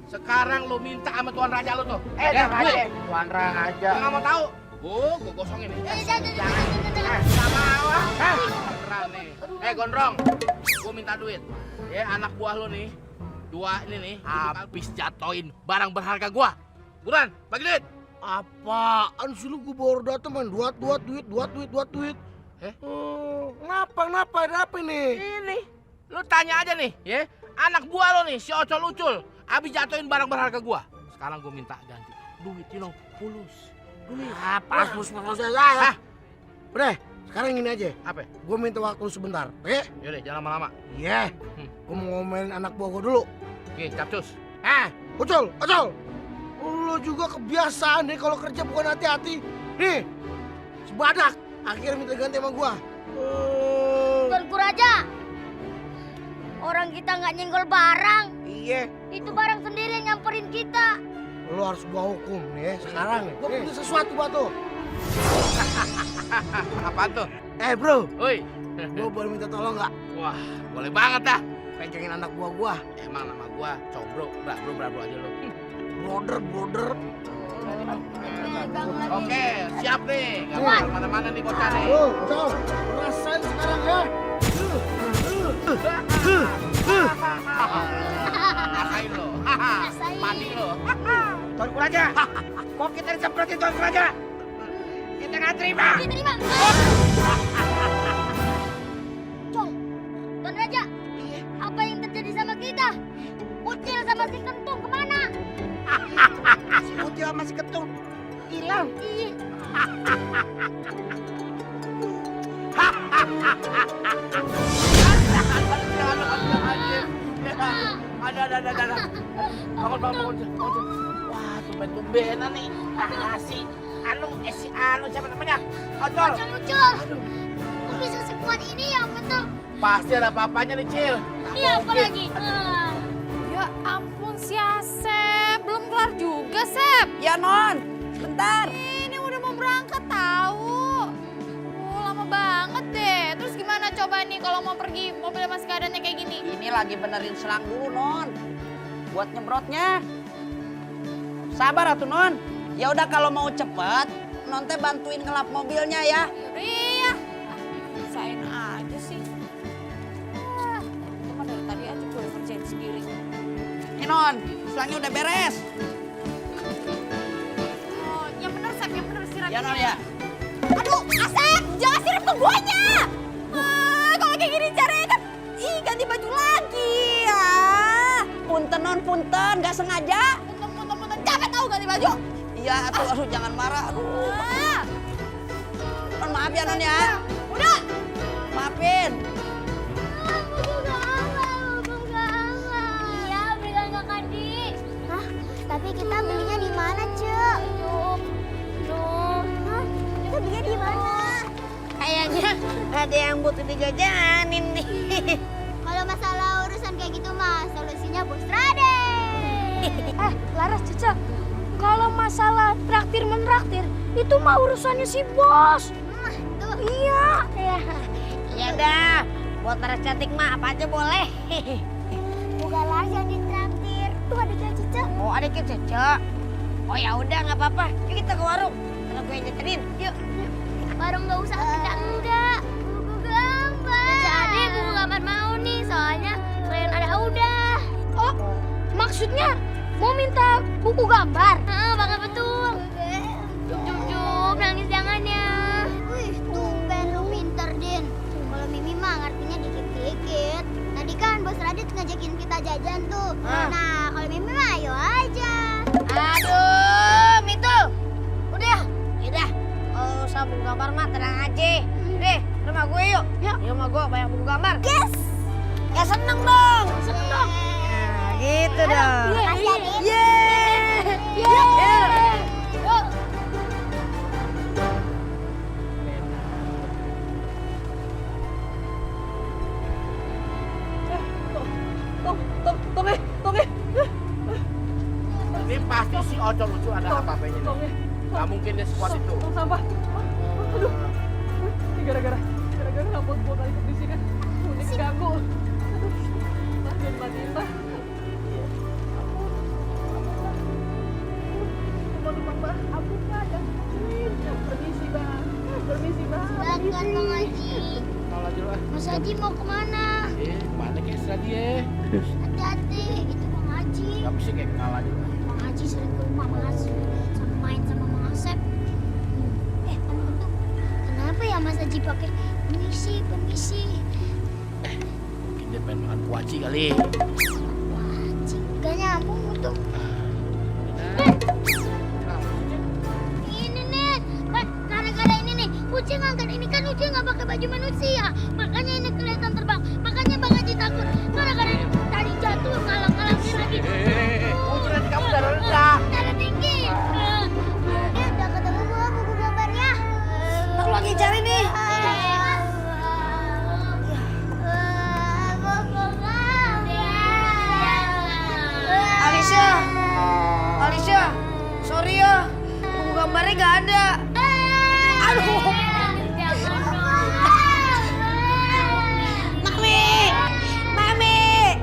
Sekarang lo minta sama tuan raja lo tuh. Jangan duit. aja. Tuan Raja. Gua nggak mau tahu. Gue gosongin nih. Jangan. Sama awak. Beneran nih. Gondrong. Gue minta duit. Ya, anak buah lo nih. Dua ini nih. Habis jatoin barang berharga gua. Buruan, bagi duit. Apaan sih lu? Gue baru datang main duat duit. Kenapa? Ada apa nih? Ini. Lu tanya aja nih, ya. Anak buah lo nih, si Ocol Ucul. Habis jatoin barang berharga gua. Sekarang gue minta ganti. Duit, fulus. Duit. Pas ya. Udah, sekarang gini aja. Apa? Gue minta waktu lu sebentar, oke? Yaudah, jangan lama-lama. Iya. Gue mau ngomelin anak buah gue dulu. Oke, capcus. Ucul. Lu juga kebiasaan nih kalau kerja bukan hati-hati. Nih, sebadak. Akhirnya minta ganti sama gua. Tuanku Raja. Orang kita nggak nyenggol barang. Iya. Itu barang sendiri yang nyamperin kita. Lu harus gua hukum nih sekarang nih. Gua punya sesuatu buat tuh. Apaan tuh? Bro. Oi. Gua boleh minta tolong nggak? Wah, boleh banget dah. Pegangin anak buah gua. Emang nama gua Combro. Bro aja lu. Brother. Oke, siap nih. Gak mau kemana-mana nih bocah nih. Coba rasain sekarang ya. Rasain lo. Mandi lo. Tuanku Raja. Kok kita disemprotin Tuanku Raja? Kita nggak terima. Diterima. Cong, Tuan Raja. Apa yang terjadi sama kita? Ucil sama si Kentung kemana? Si Ucil sama si Ketung hilang. Ada. Bangun. Wah, tumben-tumbenan nih. Si siapa namanya? Ocol. Ucil. Kok bisa sekuat ini ya, betul? Pasti ada apa-apanya nih, Cil. Iya, apa lagi? Ya ampun si Asep, belum kelar juga Sep. Ya Non, sebentar. Ini udah mau berangkat tahu. Lama banget deh. Terus gimana coba nih kalau mau pergi mobil masih keadaannya kayak gini? Ini lagi benerin selang dulu Non. Buat nyemprotnya. Sabar atuh Non. Ya udah kalau mau cepet, Non teh bantuin ngelap mobilnya ya. Iya. Bisain aja sih. Itu kan dari tadi aja gue kerjain sendiri. Ini Non, selangnya udah beres. Oh, yang bener Sep, yang bener istirahat. Ya Non ya. Aduh, Asep, jangan sirip ke guanya. Kalau kayak gini caranya kan, ganti baju lagi. Punten non, punten, gak sengaja. Punten, capek tahu ganti baju. Iya, aduh jangan marah. Aduh. Non, maaf ya non ya. Udah. Maafin. Iya, belikan Kakak Di. Hah? Tapi kita belinya di mana, Cek? Hah? Kita belinya di mana? Kayaknya ada yang butuh dijajanin nih. Kalau masalah urusan kayak gitu mah, solusinya Bos Raden. Laras, Cica, kalau masalah traktir-menraktir, itu mah urusannya si bos. Tuh. Iya. Iya dah, buat Laras cantik mah apa aja boleh. Bukan Laras yang ditraktir. Tuh adiknya Cica. Oh adiknya Cece. Oh ya udah nggak apa-apa. Yuk kita ke warung. Karena gue yang jajanin. Yuk. Warung nggak usah, kita enggak. Buku gambar. Jadi buku gambar mau nih, soalnya klien ada udah. Oh, maksudnya mau minta buku gambar? Banget betul. Jup, nangis jangan ya. Wih, tumben lu pinter, Din. Kalau Mimi mah ngertinya dikit-dikit. Tadi kan Bos Radit ngajakin kita jajan tuh. Nah, kalau Mimi mah ayo aja. Aduh, Mito. Udah. Yaudah. Oh, usah buku gambar mah tenang aja. Deh, rumah gue yuk. Yuk. Di rumah gue banyak buku gambar. Yes. Ya seneng dong. Seneng dong. Nah, gitu dong. Makasih ya, Din. Ini pasti si Ocong lucu ada apa-apanya nih. Gak mungkin dia sekuat itu. Sampah. Aduh. Ini gara-gara ngapot buat ikut di sini. Ini keganggu. Aduh. Matiin, Pak. Numpang, Pak. Ampun, Pak. Permisi, Bang. Silakan Bang Haji. Kalau aja lah. Mas Haji mau kemana? Mana kayak dia? Hati-hati, itu Bang Haji. Gak bisa kayak kalah aja. Bang Haji sering ke rumah Mas sama main sama Bang Asep. Om Bentuk, kenapa ya Mas Haji pakai permisi? Mungkin dia pengen makan kuaci kali. Haji, gak nyambung Bentuk. Ini nih, gara-gara ini nih, kucing angkat ini kan kucing nggak pakai baju manusia, makanya ini kelihatan terbang. Makanya Bang Haji takut. Gara-gara ini tadi jatuh ngalang-ngalangin lagi. Kucing nanti kamu darah rendah. Darah tinggi. Udah ketemu belum buku gambarnya? Aku lagi cari nih. Alicia, sorry ya, buku gambarnya gak ada. Aduh. Mami.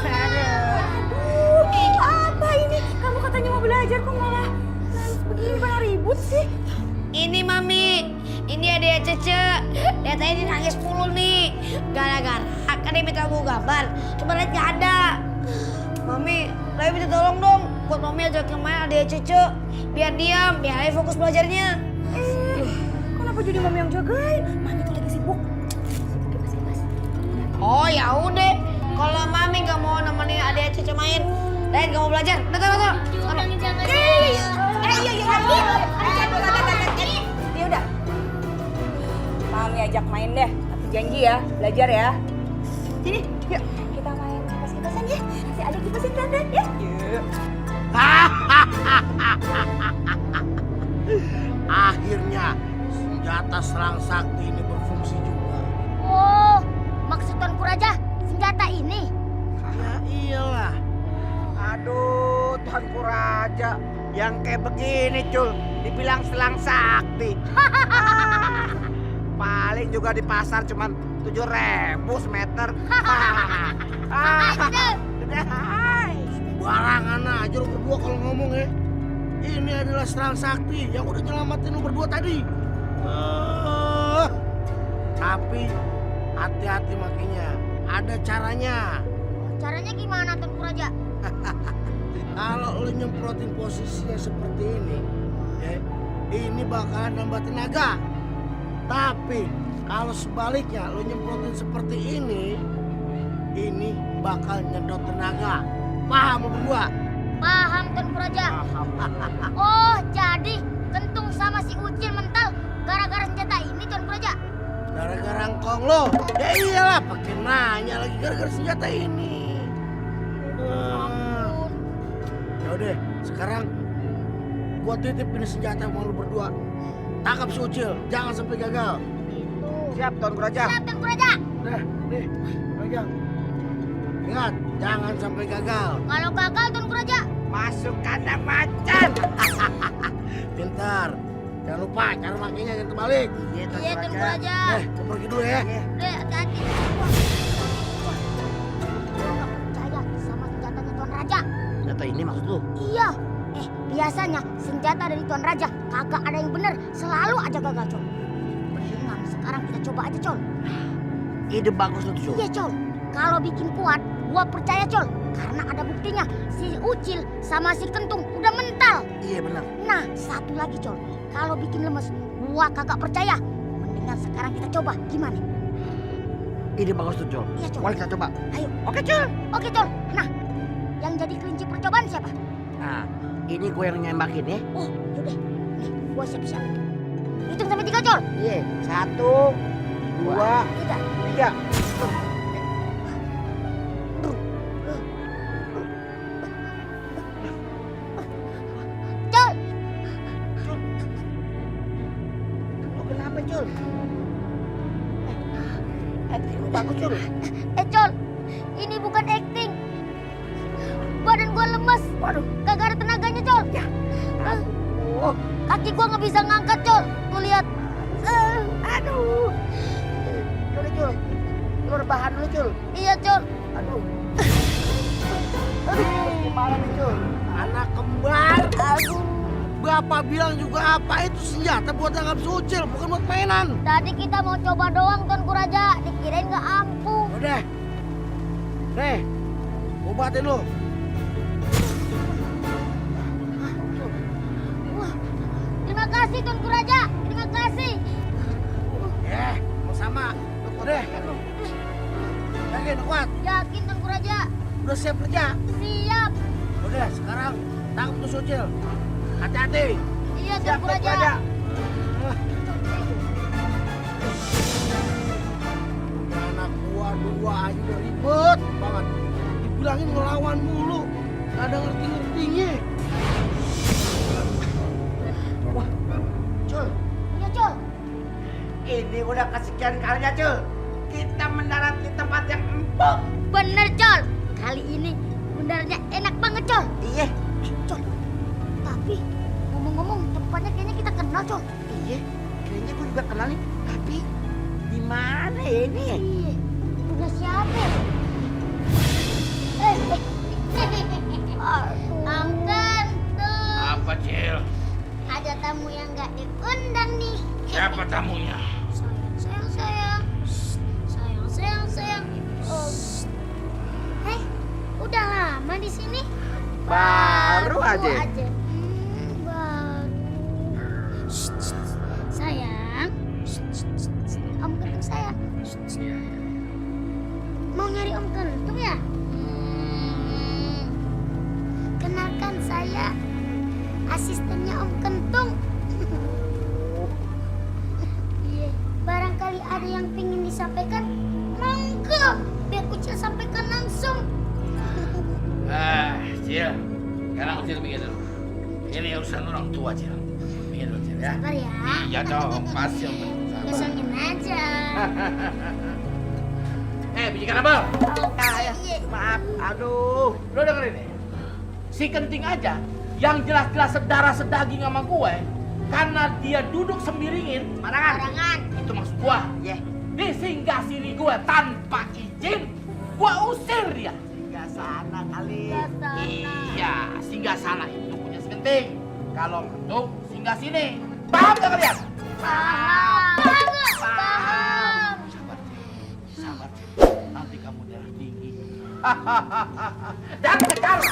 Aduh, apa ini? Kamu katanya mau belajar kok malah nangis begini, malah ribut sih. Ini Mami, ini adek Cece. Lihat aja dia nangis mulu nih. Gara-gara kan dia minta buku gambar, cuma lihat gak ada. Mami, Rai minta tolong dong buat Mami ajak yang main adek Cece. Biar diam, biar Rai fokus belajarnya. Kenapa jadi Mami yang jagain? Mami tuh lagi sibuk. Oh ya udah, kalau Mami nggak mau nemenin adek Cece main, Rai nggak mau belajar. Udah. Ya udah. Mami ajak main deh, tapi janji ya, belajar ya. Sini, yuk. Kita main kipas-kipasan ya. Si adik kipasin dandan ya. Yuk. Akhirnya senjata serang sakti ini berfungsi juga. Oh, maksud Tuanku Raja, senjata ini? Ya iyalah. Aduh, Tuanku Raja. Yang kayak begini, Cul. Dibilang selang sakti. Paling juga di pasar cuman 7.000 semeter. Barangan aja lu berdua kalau ngomong ya. Ini adalah serang sakti yang udah nyelamatin lu berdua tadi. Tapi hati-hati makanya. Ada caranya. Caranya gimana Tuanku Raja? Kalau lu nyemprotin posisinya seperti ini, ini bakalan nambah tenaga. Tapi kalau sebaliknya lo nyemprotin seperti ini bakal nyedot tenaga. Paham lo berdua? Paham Tuanku Raja. Oh, jadi Kentung sama si Ucil mental gara-gara senjata ini Tuanku Raja. Gara-gara engkong lo. Ya iyalah, pakai nanya lagi gara-gara senjata ini. Ya udah, sekarang gua titip ini senjata sama lu berdua. Tangkap si Ucil, jangan sampai gagal. Siap Tuanku Raja. Siap Tuanku Raja. Nih, pegang. Ingat, jangan sampai gagal. Kalau gagal Tuanku Raja. Masuk kandang macan. Pintar. Jangan lupa cara makainya jangan terbalik. Iya Tuanku Raja. Gua pergi dulu ya. Udah, hati-hati. Gua nggak percaya sama senjatanya Tuan Raja. Senjata ini maksud lu? Iya. Biasanya senjata dari Tuan Raja kagak ada yang bener, selalu aja gagal, Col. Mendingan sekarang kita coba aja, Col. Ide bagus lu tuh. Iya, Col. Kalau bikin kuat, gua percaya, Col. Karena ada buktinya, si Ucil sama si Kentung udah mental. Iya benar. Nah, satu lagi, Col. Kalau bikin lemes, gua kagak percaya. Mendingan sekarang kita coba, gimana? Ide bagus tuh, Col. Iya, Col. Mari kita coba. Ayo. Oke Cul. Oke, Col. Nah, yang jadi kelinci percobaan siapa? Nah, ini gue yang nembakin ya. Oh, yaudah. Nih, gua siap-siap. Hitung sampai 3, Col. Iya, 1, 2, 3. 3. Col. Lu kenapa, Cul? Acting lu bagus, Cul. Col. Ini bukan acting. Badan gua lemes. Waduh. Kagak ada tenaganya, Col. Ya. Kaki gua nggak bisa ngangkat, Col. Tuh lihat. Aduh. Cul, Cul. Lu rebahan dulu, Cul. Iya, Col. Aduh. Aduh, gimana nih, Cul? Anak kembar. Aduh. Bapak bilang juga apa itu senjata buat tangkap si Ucil, bukan buat mainan. Tadi kita mau coba doang, Tuanku Raja. Dikirain nggak ampuh. Udah. Nih, obatin lu. Wah, terima kasih, Tuanku Raja. Terima kasih. Sama. Udah. Yakin, kuat. Yakin, Tuanku Raja. Udah siap kerja. Siap. Udah, sekarang tangkap tuh si Ucil. Hati-hati. Iya, Siap, Tuanku Tuanku Raja. Raja. Anak gua dua aja udah ribet banget. Dibilangin ngelawan mulu. Gak ada ngerti-ngertinya. Wah, Cul. Iya, Col. Ini udah kesekian kalinya Cul. Kita mendarat di tempat yang empuk. Bener, Col. Kali ini benarnya enak banget, Col. Iya. Col. Tapi ngomong-ngomong tempatnya kayaknya kita kenal, Col. Iya. Kayaknya gue juga kenal nih. Tapi di mana ya ini? Iya. Punya siapa? Angkat tuh. Apa, Cil? Ada tamu yang nggak diundang nih. Siapa tamunya? Sayang. Oh. Udah lama di sini? Baru aja. Baru. Sayang. Om Kentung sayang. Mau nyari Om Kentung ya? Kenalkan saya asistennya Om Kentung. Iya, barangkali ada yang ingin disampaikan, monggo biar Ucil sampaikan langsung. Cil. Sekarang Cil begini dulu. Ini urusan orang tua, Cil. Begini dulu, Cil ya. Sabar ya. Iya dong, pasti yang penting sabar. Kesangin aja. Bijikan abang. Iya. Maaf. Aduh. Lo dengerin nih. Si Kenting aja yang jelas-jelas sedarah sedaging sama gue karena dia duduk sembiringin Barangan. itu maksud gue. Iya. Di singgah sini gue tanpa izin gue usir dia. Singgah sana kali. Iya, singgah sana itu punya si Kenting. Kalau Kentung singgah sini. Paham gak kalian? Paham. Sabar, Cil. Sabar, Cil. Nanti kamu darah tinggi. Dan sekarang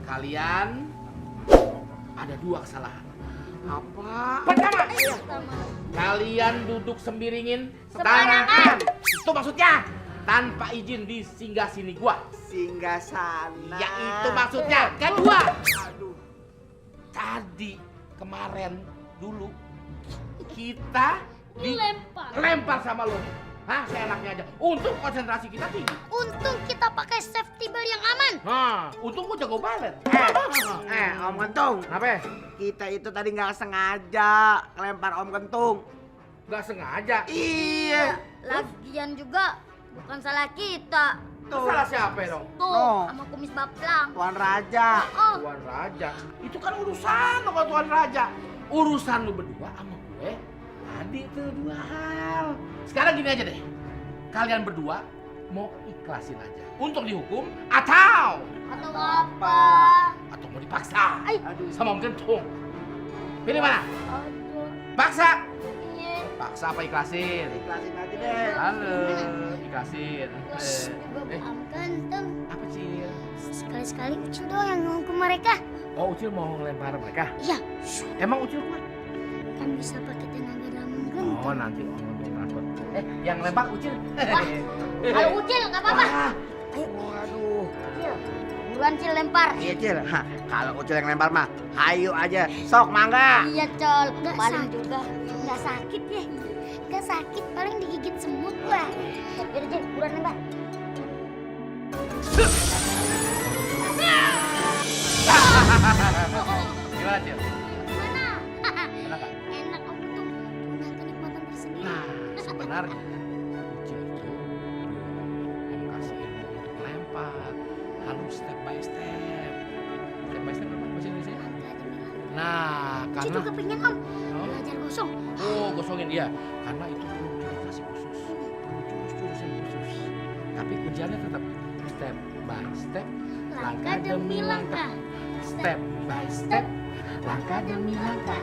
kalian ada 2 kesalahan. Apa kalian duduk sembiringin sembarangan. Itu maksudnya tanpa izin di singgah sini gua. Singgah sana. Ya itu maksudnya. Kedua, tadi kemarin dulu kita lempar sama lo. Hah, seenaknya aja. Untung konsentrasi kita tinggi. Untung kita pakai safety belt yang aman. Nah, untung gua jago balet. Om Kentung. Apa? Kita itu tadi nggak sengaja lempar Om Kentung. Gak sengaja. Iya. Lagian juga bukan salah kita. Itu salah siapa dong? Tuh, No. sama kumis baplang. Tuan Raja. Oh, Tuan Raja. Itu kan urusan lo sama Tuan Raja. Urusan lu berdua sama gue. Tadi itu dua hal. Sekarang gini aja deh. Kalian berdua mau ikhlasin aja untuk dihukum atau apa? atau mau dipaksa Aduh. sama Om Kentung. Pilih mana? Aduh, Paksa. iya. Paksa apa ikhlasin? Ikhlasin aja deh. Halo, ikhlasin. Juga Om Ganteng. Apa Cil? Sekali-sekali Ucil doang yang nghukum mereka. Oh, Ucil mau ngelempar mereka? Iya, Emang Ucil kuat? kan bisa pakai tenaga dalam Oh, ganteng. nanti Om Kentung takut. Yang lempar Ucil. Kalau Ucil nggak apa-apa. Wah. Ayo, Aduh. Ucil. Buruan Cil lempar. Iya Cil. Hah, kalau Ucil yang lempar mah, hayu aja. Sok mangga. Iya, Col. Nggak Paling sakit. juga Nggak sakit ya? Nggak sakit, paling digigit semut gua. Yaudah, Cil, buruan lempar. Gimana Cil? Mana? Enak gak? Enak Om Ganteng. Punya kenikmatan tersendiri. Nah, sebenarnya Ucil itu belum kasih ilmu untuk lempar. Harus step by step. Step by step apa bahasa Indonesia? Nah, Ucil karena juga pengen Om Oh. belajar gosong. Oh, gosongin dia. Karena itu perlu meditasi khusus, perlu jurus-jurus yang khusus. Tapi kunciannya tetap step by step, langkah demi langkah. Step by step, langkah demi langkah.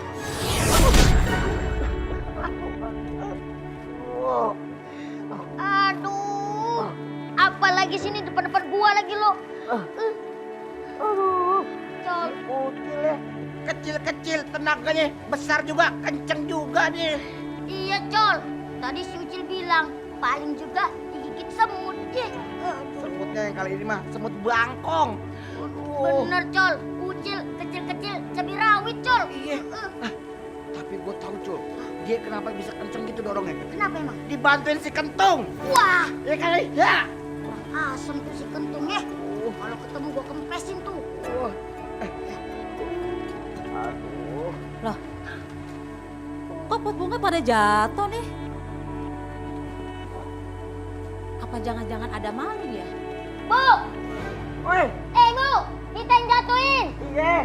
Aduh. Apalagi sini depan-depan gua lagi lo. Aduh. Col. Ucil ya. Kecil-kecil tenaganya, besar juga, kenceng juga nih. Iya, Col. Tadi si Ucil bilang paling juga digigit semut. Ye. Semutnya yang kali ini mah semut bangkong. Aduh. Bener, Col. Ucil kecil-kecil cabai rawit, Col. Iya. Tapi gue tahu Cul, dia kenapa bisa kenceng gitu dorongnya? Kenapa emang? Dibantuin si Kentung. Wah, Ya kali, ya. asem tuh si Kentung ya. Kalau ketemu gua kempesin tuh. Aduh. Kok pot bunga pada jatuh nih? Apa jangan-jangan ada maling ya? Bu, Woi, Bu, kita yang jatuhin. iya.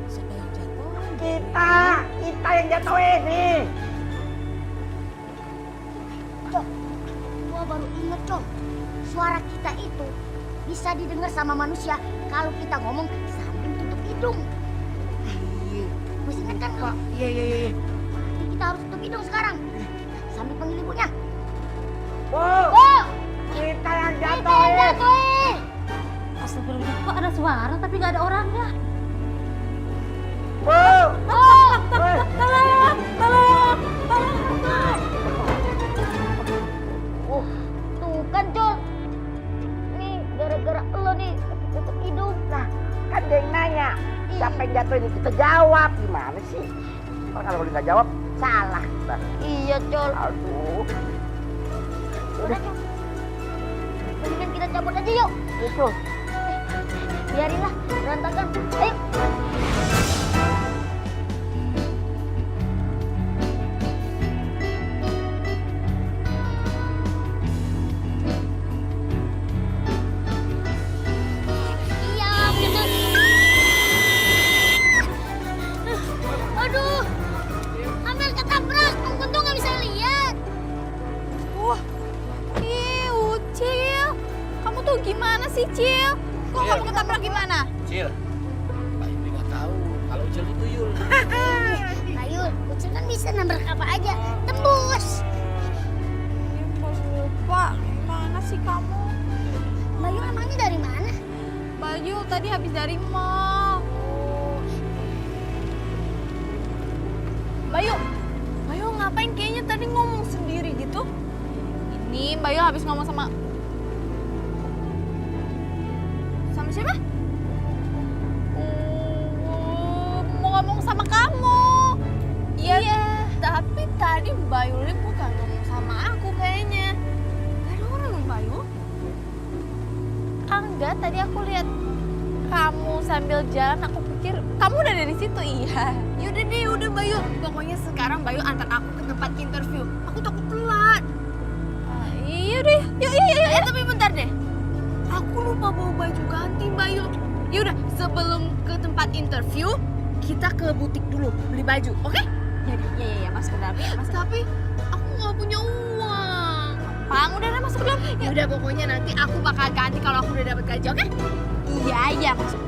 Siapa yang jatuh? Kita yang jatuhin nih. Cok, gua baru inget, Cok. Suara kita itu bisa didengar sama manusia kalau kita ngomong sambil tutup hidung. Iya. Masih ingat kan? Pak, iya. Berarti kita harus tutup hidung sekarang. Sambil panggil ibunya. Bu, Bu, kita yang kita yang jatuhin. jatuhin. Astagfirullah, kok ada suara tapi nggak ada orangnya? Bu, Bu, Tolong! tuh kan, Cok. Nih, gara-gara lo nih tutup hidung. nah kan dia yang nanya. Siapa yang jatuhin? Kita jawab. Gimana sih? Kalau nggak jawab, salah kita. Iya, Col. Aduh. Udah, Cok. Mendingan kita cabut aja yuk. Itu. Biarinlah berantakan. Ayo. Iya, bener. Aduh, hampir ketabrak. Om Kentung nggak bisa lihat. Wah, ih Ucil. Kamu tuh gimana sih, Cil? Kok kamu ketabrak gimana? Cil, Pak Indri nggak tahu kalau Ucil itu tuyul. Ayo, Ucil kan bisa nabrak apa aja. Tembus. Lupa, mana sih kamu? Bayu emangnya dari mana? Bayu tadi habis dari mall. Bayu, Bayu ngapain kayaknya tadi ngomong sendiri gitu? Ini Bayu habis ngomong sama siapa? Mau ngomong sama kamu. Iya. Tapi tadi Bayu bukan ngomong sama aku kayaknya. Gak ada orang dong Bayu? Enggak, tadi aku lihat kamu sambil jalan, aku pikir kamu udah dari situ. Iya. Yaudah deh, udah Bayu. Pokoknya sekarang Bayu antar aku ke tempat interview. Aku takut telat. Iya deh, yuk. Tapi bentar deh. Aku lupa bawa baju ganti, Bayu. Yaudah, sebelum ke tempat interview, kita ke butik dulu beli baju, oke? Iya, masuk ke dalam. Tapi aku nggak punya uang. Bang, udah masuk ke dalam. Yaudah, pokoknya nanti aku bakal ganti kalau aku udah dapat gaji, oke? Iya, masuk.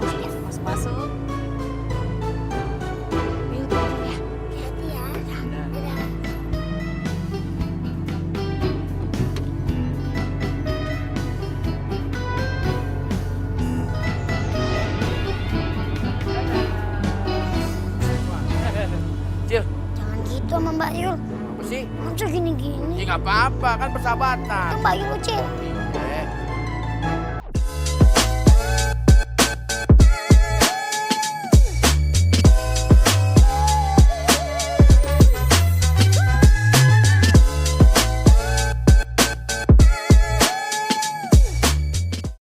Yuk, ya. Hati ya. Dadah. Cil, Jangan gitu sama Mbak Yul. apa sih? Masa gini-gini? Ya nggak apa-apa, kan persahabatan. Itu Mbak Yul, Cil.